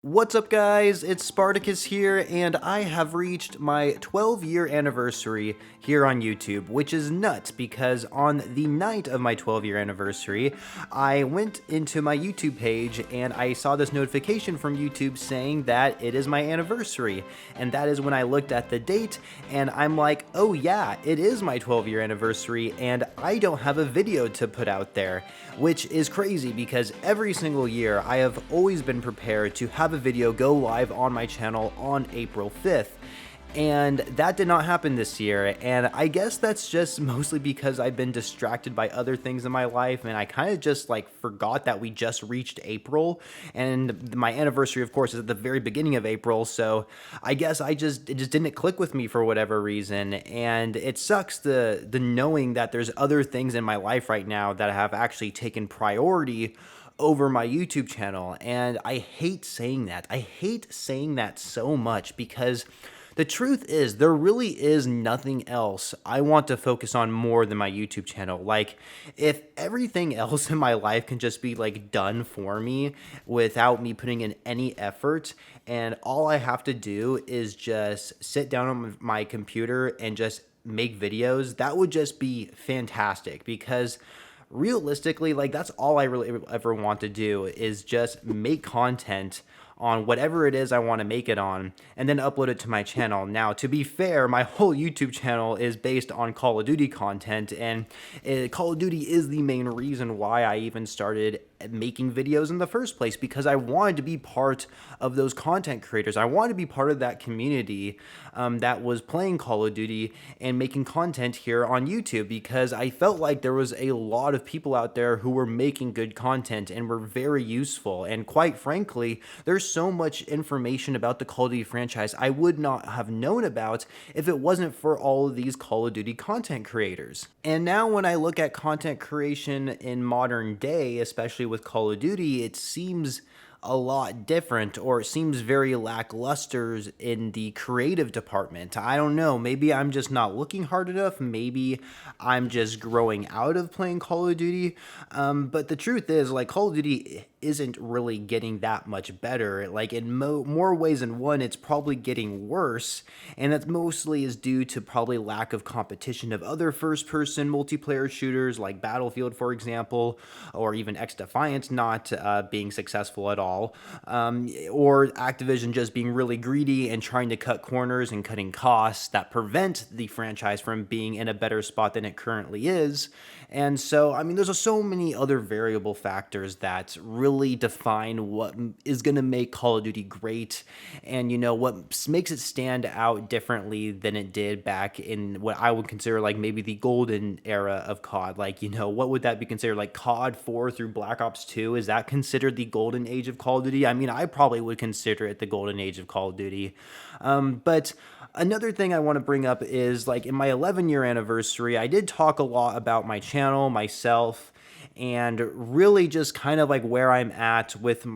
What's up, guys? It's Spartacus here, and I have reached my 12-year anniversary here on YouTube, which is nuts because on the night of my 12-year anniversary, I went into my YouTube page and I saw this notification from YouTube saying that it is my anniversary. And that is when I looked at the date and I'm like, oh yeah, it is my 12-year anniversary, and I don't have a video to put out there, which is crazy because every single year I have always been prepared to have a video go live on my channel on April 5th. And that did not happen this year, and I guess that's just mostly because I've been distracted by other things in my life, and I kind of just forgot that we just reached April, and my anniversary, of course, is at the very beginning of April, so I guess it just didn't click with me for whatever reason, and it sucks the knowing that there's other things in my life right now that have actually taken priority over my YouTube channel. And I hate saying that. I hate saying that so much because the truth is there really is nothing else I want to focus on more than my YouTube channel. Like, if everything else in my life can just be done for me without me putting in any effort, and all I have to do is just sit down on my computer and just make videos, that would just be fantastic because realistically, that's all I really ever want to do is just make content on whatever it is I want to make it on and then upload it to my channel. Now, to be fair, my whole YouTube channel is based on Call of Duty content, and Call of Duty is the main reason why I even started making videos in the first place, because I wanted to be part of those content creators. I wanted to be part of that community that was playing Call of Duty and making content here on YouTube, because I felt like there was a lot of people out there who were making good content and were very useful. And quite frankly, there's so much information about the Call of Duty franchise I would not have known about if it wasn't for all of these Call of Duty content creators. And now when I look at content creation in modern day, especially with Call of Duty, it seems a lot different, or it seems very lackluster in the creative department. I don't know, maybe I'm just not looking hard enough, maybe I'm just growing out of playing Call of Duty, but the truth is, Call of Duty isn't really getting that much better. In more ways than one, it's probably getting worse, and that mostly is due to probably lack of competition of other first-person multiplayer shooters like Battlefield, for example, or even X-Defiant not being successful at all, or Activision just being really greedy and trying to cut corners and cutting costs that prevent the franchise from being in a better spot than it currently is. And so, I mean, there's so many other variable factors that really define what is going to make Call of Duty great, and, what makes it stand out differently than it did back in what I would consider maybe the golden era of COD. What would that be considered? COD 4 through Black Ops 2, is that considered the golden age of Call of Duty? I mean, I probably would consider it the golden age of Call of Duty. But another thing I want to bring up is, in my 11-year anniversary, I did talk a lot about my channel, myself, and really just kind of where I'm at with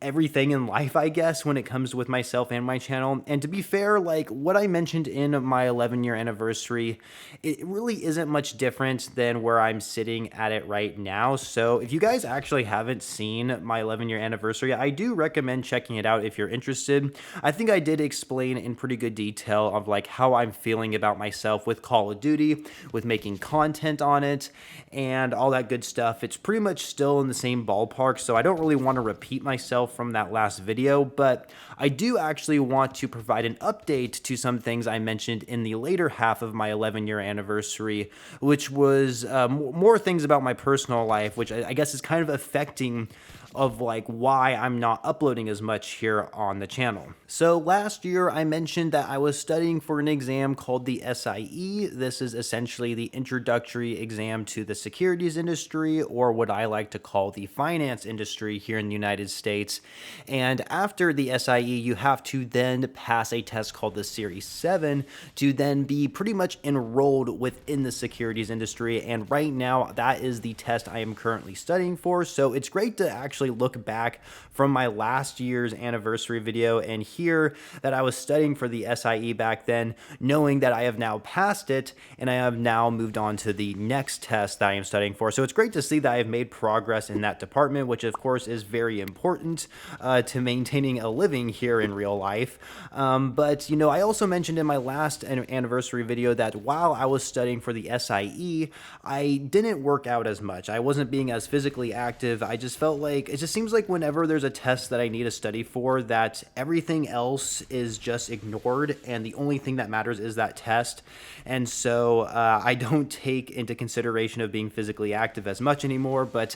everything in life, I guess, when it comes with myself and my channel. And to be fair, what I mentioned in my 11-year anniversary, it really isn't much different than where I'm sitting at it right now. So if you guys actually haven't seen my 11-year anniversary, I do recommend checking it out if you're interested. I think I did explain in pretty good detail of how I'm feeling about myself with Call of Duty, with making content on it, and all that good stuff. It's pretty much still in the same ballpark, so I don't really want to repeat myself from that last video, but I do actually want to provide an update to some things I mentioned in the later half of my 11-year anniversary, which was more things about my personal life, which I guess is kind of affecting of why I'm not uploading as much here on the channel. So last year I mentioned that I was studying for an exam called the SIE. This is essentially the introductory exam to the securities industry, or what I like to call the finance industry here in the United States. And after the SIE, you have to then pass a test called the Series 7 to then be pretty much enrolled within the securities industry. And right now that is the test I am currently studying for. So it's great to actually actually look back from my last year's anniversary video and hear that I was studying for the SIE back then, knowing that I have now passed it and I have now moved on to the next test that I am studying for. So it's great to see that I have made progress in that department, which of course is very important to maintaining a living here in real life. But, you know, I also mentioned in my last anniversary video that while I was studying for the SIE, I didn't work out as much. I wasn't being as physically active. I just felt like, it just seems like whenever there's a test that I need to study for, that everything else is just ignored and the only thing that matters is that test. And so I don't take into consideration of being physically active as much anymore. But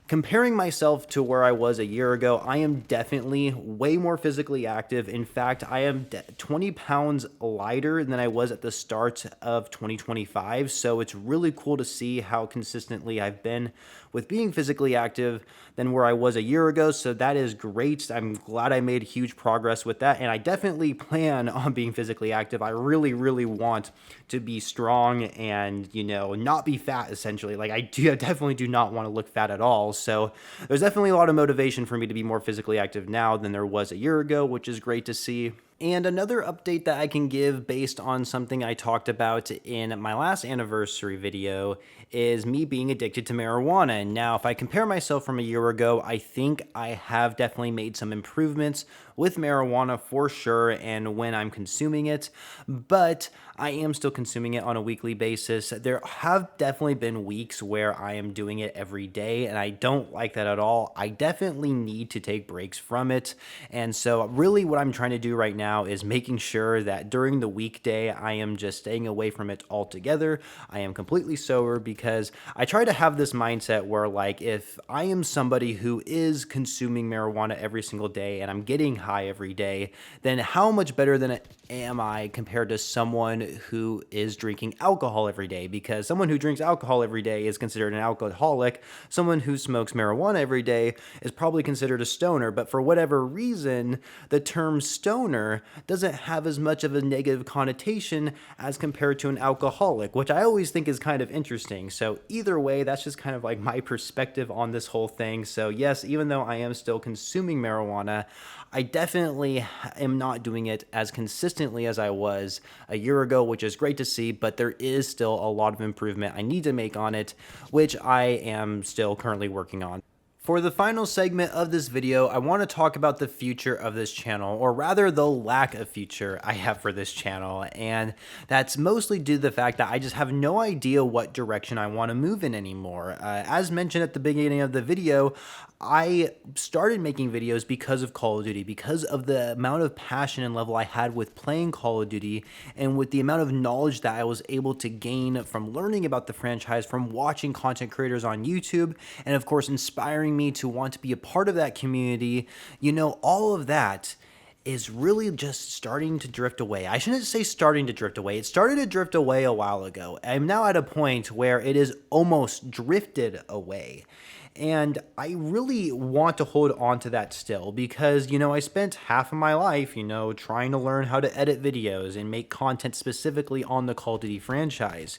comparing myself to where I was a year ago, I am definitely way more physically active. In fact, I am 20 pounds lighter than I was at the start of 2025. So it's really cool to see how consistently I've been with being physically active than where I was a year ago. So that is great. I'm glad I made huge progress with that. And I definitely plan on being physically active. I really, really want to be strong and, you know, not be fat essentially. Like I definitely do not want to look fat at all. So there's definitely a lot of motivation for me to be more physically active now than there was a year ago, which is great to see. And another update that I can give based on something I talked about in my last anniversary video is me being addicted to marijuana. And now, if I compare myself from a year ago, I think I have definitely made some improvements with marijuana for sure and when I'm consuming it, but I am still consuming it on a weekly basis. There have definitely been weeks where I am doing it every day, and I don't like that at all. I definitely need to take breaks from it. And so really what I'm trying to do right now is making sure that during the weekday, I am just staying away from it altogether. I am completely sober because I try to have this mindset where, like, if I am somebody who is consuming marijuana every single day and I'm getting high every day, then how much better than am I compared to someone who is drinking alcohol every day? Because someone who drinks alcohol every day is considered an alcoholic. Someone who smokes marijuana every day is probably considered a stoner. But for whatever reason, the term stoner doesn't have as much of a negative connotation as compared to an alcoholic, which I always think is kind of interesting. So either way, that's just kind of like my perspective on this whole thing. So yes, even though I am still consuming marijuana, I definitely am not doing it as consistently as I was a year ago, which is great to see, but there is still a lot of improvement I need to make on it, which I am still currently working on. For the final segment of this video, I want to talk about the future of this channel, or rather the lack of future I have for this channel, and that's mostly due to the fact that I just have no idea what direction I want to move in anymore. As mentioned at the beginning of the video, I started making videos because of Call of Duty, because of the amount of passion and level I had with playing Call of Duty, and with the amount of knowledge that I was able to gain from learning about the franchise, from watching content creators on YouTube, and of course inspiring me to want to be a part of that community. You know, all of that is really just starting to drift away. I shouldn't say starting to drift away. It started to drift away a while ago. I'm now at a point where it is almost drifted away. And I really want to hold on to that still because, you know, I spent half of my life, you know, trying to learn how to edit videos and make content specifically on the Call of Duty franchise.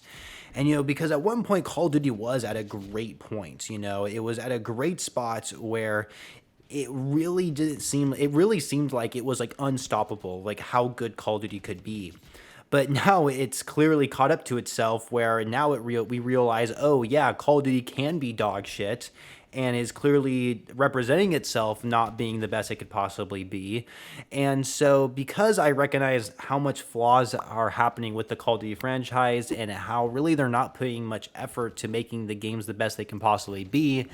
And, you know, because at one point Call of Duty was at a great point, you know, it was at a great spot where it really seemed like it was like unstoppable, like how good Call of Duty could be. But now it's clearly caught up to itself where now we realize, oh yeah, Call of Duty can be dog shit and is clearly representing itself not being the best it could possibly be. And so because I recognize how much flaws are happening with the Call of Duty franchise and how really they're not putting much effort to making the games the best they can possibly be,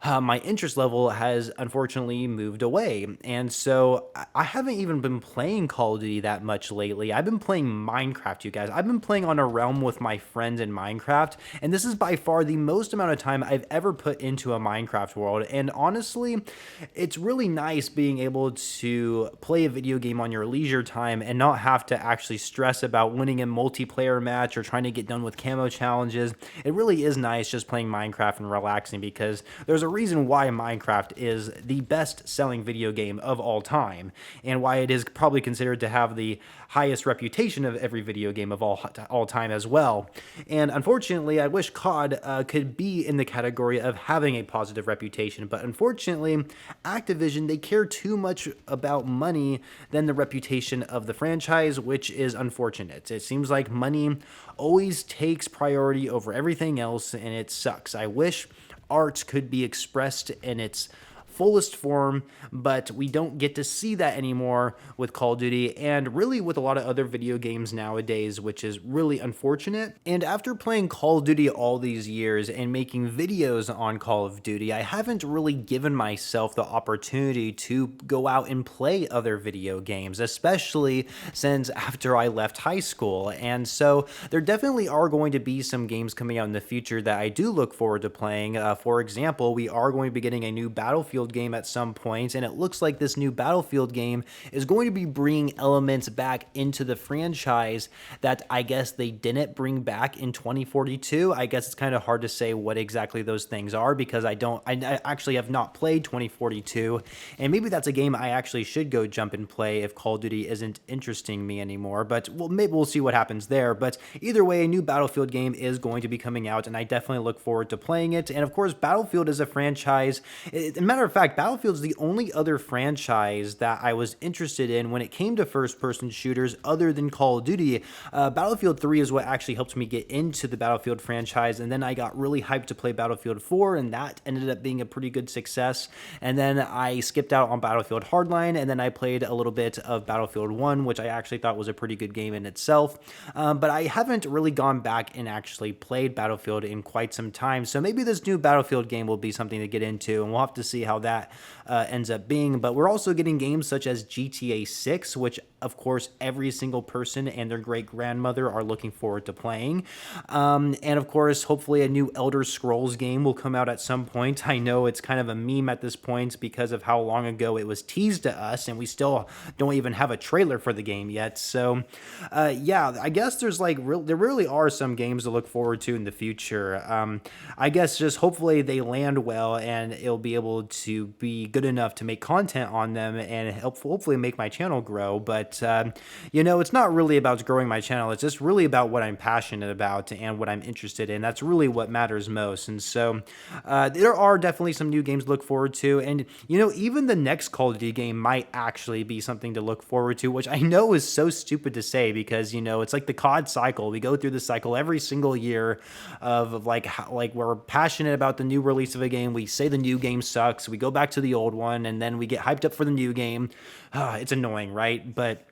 my interest level has unfortunately moved away. And so I haven't even been playing Call of Duty that much lately. I've been playing Minecraft, you guys. I've been playing on a realm with my friends in Minecraft, and this is by far the most amount of time I've ever put into a Minecraft world. And honestly, it's really nice being able to play a video game on your leisure time and not have to actually stress about winning a multiplayer match or trying to get done with camo challenges. It really is nice just playing Minecraft and relaxing because there's a a reason why Minecraft is the best-selling video game of all time, and why it is probably considered to have the highest reputation of every video game of all time as well. And unfortunately, I wish COD could be in the category of having a positive reputation, but unfortunately, Activision, they care too much about money than the reputation of the franchise, which is unfortunate. It seems like money always takes priority over everything else, and it sucks. I wish art could be expressed in its fullest form, but we don't get to see that anymore with Call of Duty, and really with a lot of other video games nowadays, which is really unfortunate. And after playing Call of Duty all these years and making videos on Call of Duty, I haven't really given myself the opportunity to go out and play other video games, especially since after I left high school. And so there definitely are going to be some games coming out in the future that I do look forward to playing. For example, we are going to be getting a new Battlefield game at some point, and it looks like this new Battlefield game is going to be bringing elements back into the franchise that I guess they didn't bring back in 2042. I guess it's kind of hard to say what exactly those things are because I actually have not played 2042, and maybe that's a game I actually should go jump and play if Call of Duty isn't interesting me anymore, but maybe we'll see what happens there. But either way, a new Battlefield game is going to be coming out, and I definitely look forward to playing it. And of course, Battlefield is a franchise. As a matter of fact, Battlefield's the only other franchise that I was interested in when it came to first-person shooters other than Call of Duty. Battlefield 3 is what actually helped me get into the Battlefield franchise, and then I got really hyped to play Battlefield 4, and that ended up being a pretty good success. And then I skipped out on Battlefield Hardline, and then I played a little bit of Battlefield 1, which I actually thought was a pretty good game in itself. But I haven't really gone back and actually played Battlefield in quite some time, so maybe this new Battlefield game will be something to get into, and we'll have to see how that ends up being. But we're also getting games such as GTA 6, which of course every single person and their great grandmother are looking forward to playing. And of course, hopefully a new Elder Scrolls game will come out at some point. I know it's kind of a meme at this point because of how long ago it was teased to us, and we still don't even have a trailer for the game yet. So yeah, I guess there's there really are some games to look forward to in the future. I guess just hopefully they land well and it'll be able to be good enough to make content on them and hopefully make my channel grow. But you know, it's not really about growing my channel. It's just really about what I'm passionate about and what I'm interested in. That's really what matters most. And so there are definitely some new games to look forward to. And, you know, even the next Call of Duty game might actually be something to look forward to, which I know is so stupid to say because, you know, it's like the COD cycle. We go through the cycle every single year of like we're passionate about the new release of a game. We say the new game sucks. We go back to the old one, and then we get hyped up for the new game. It's annoying, right? But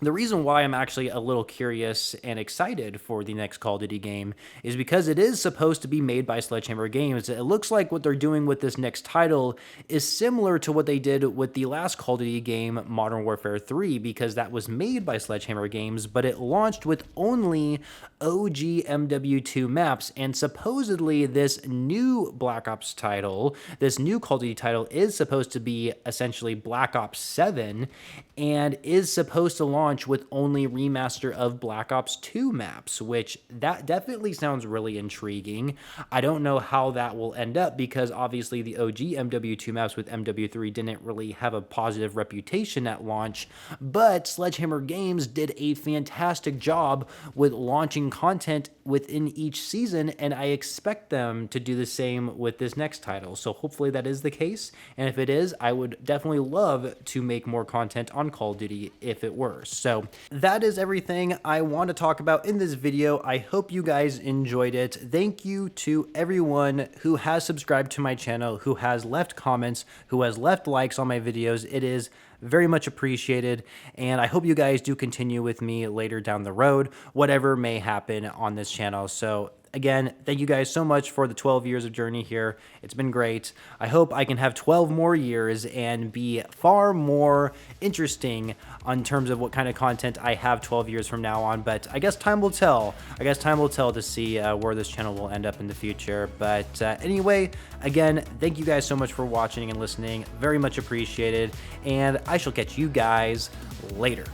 the reason why I'm actually a little curious and excited for the next Call of Duty game is because it is supposed to be made by Sledgehammer Games. It looks like what they're doing with this next title is similar to what they did with the last Call of Duty game, Modern Warfare 3, because that was made by Sledgehammer Games, but it launched with only OG MW2 maps, and supposedly this new Black Ops title, this new Call of Duty title, is supposed to be essentially Black Ops 7, and is supposed to launch with only remaster of Black Ops 2 maps, which that definitely sounds really intriguing. I don't know how that will end up because obviously the OG MW2 maps with MW3 didn't really have a positive reputation at launch, but Sledgehammer Games did a fantastic job with launching content within each season, and I expect them to do the same with this next title. So hopefully that is the case, and if it is, I would definitely love to make more content on Call of Duty if it were. So that is everything I want to talk about in this video. I hope you guys enjoyed it. Thank you to everyone who has subscribed to my channel, who has left comments, who has left likes on my videos. It is very much appreciated, and I hope you guys do continue with me later down the road, whatever may happen on this channel. So again, thank you guys so much for the 12 years of journey here. It's been great. I hope I can have 12 more years and be far more interesting in terms of what kind of content I have 12 years from now on, but I guess time will tell. I guess time will tell to see where this channel will end up in the future. But anyway, again, thank you guys so much for watching and listening. Very much appreciated, and I shall catch you guys later.